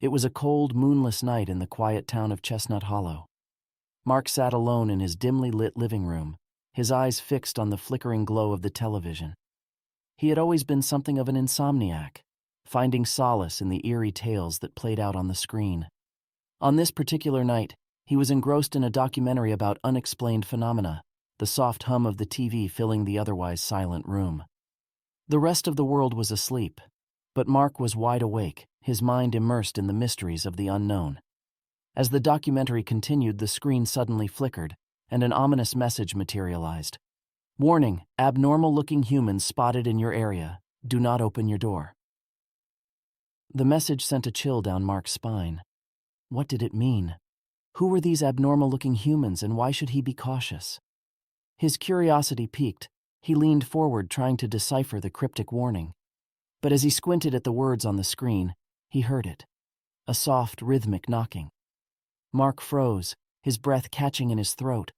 It was a cold, moonless night in the quiet town of Chestnut Hollow. Mark sat alone in his dimly lit living room, his eyes fixed on the flickering glow of the television. He had always been something of an insomniac, finding solace in the eerie tales that played out on the screen. On this particular night, he was engrossed in a documentary about unexplained phenomena, the soft hum of the TV filling the otherwise silent room. The rest of the world was asleep, but Mark was wide awake, his mind immersed in the mysteries of the unknown. As the documentary continued, the screen suddenly flickered, and an ominous message materialized. "Warning, abnormal-looking humans spotted in your area. Do not open your door." The message sent a chill down Mark's spine. What did it mean? Who were these abnormal-looking humans, and why should he be cautious? His curiosity piqued. He leaned forward, trying to decipher the cryptic warning. But as he squinted at the words on the screen, he heard it. A soft, rhythmic knocking. Mark froze, his breath catching in his throat.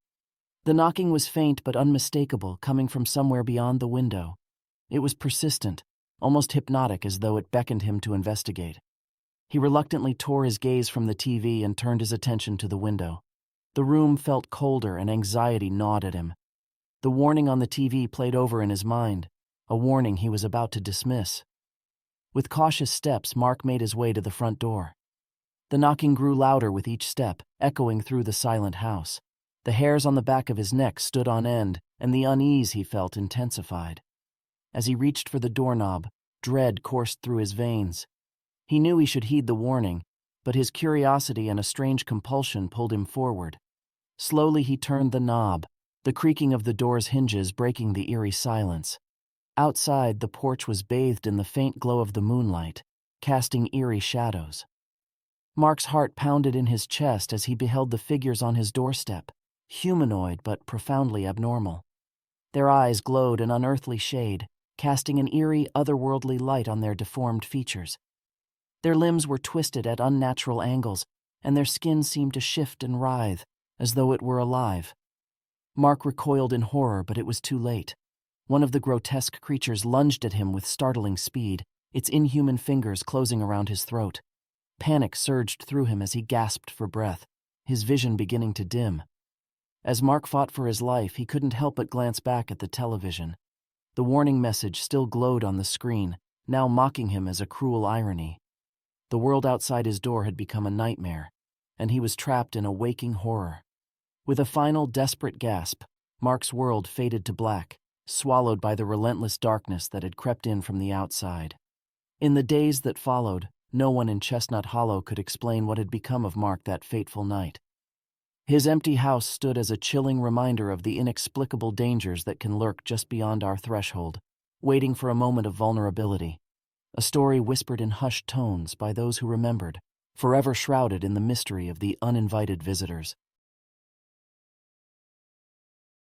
The knocking was faint but unmistakable, coming from somewhere beyond the window. It was persistent, almost hypnotic, as though it beckoned him to investigate. He reluctantly tore his gaze from the TV and turned his attention to the window. The room felt colder, and anxiety gnawed at him. The warning on the TV played over in his mind, a warning he was about to dismiss. With cautious steps, Mark made his way to the front door. The knocking grew louder with each step, echoing through the silent house. The hairs on the back of his neck stood on end, and the unease he felt intensified. As he reached for the doorknob, dread coursed through his veins. He knew he should heed the warning, but his curiosity and a strange compulsion pulled him forward. Slowly he turned the knob, the creaking of the door's hinges breaking the eerie silence. Outside, the porch was bathed in the faint glow of the moonlight, casting eerie shadows. Mark's heart pounded in his chest as he beheld the figures on his doorstep, humanoid but profoundly abnormal. Their eyes glowed an unearthly shade, casting an eerie, otherworldly light on their deformed features. Their limbs were twisted at unnatural angles, and their skin seemed to shift and writhe, as though it were alive. Mark recoiled in horror, but it was too late. One of the grotesque creatures lunged at him with startling speed, its inhuman fingers closing around his throat. Panic surged through him as he gasped for breath, his vision beginning to dim. As Mark fought for his life, he couldn't help but glance back at the television. The warning message still glowed on the screen, now mocking him as a cruel irony. The world outside his door had become a nightmare, and he was trapped in a waking horror. With a final desperate gasp, Mark's world faded to black, swallowed by the relentless darkness that had crept in from the outside. In the days that followed, no one in Chestnut Hollow could explain what had become of Mark that fateful night. His empty house stood as a chilling reminder of the inexplicable dangers that can lurk just beyond our threshold, waiting for a moment of vulnerability. A story whispered in hushed tones by those who remembered, forever shrouded in the mystery of the uninvited visitors.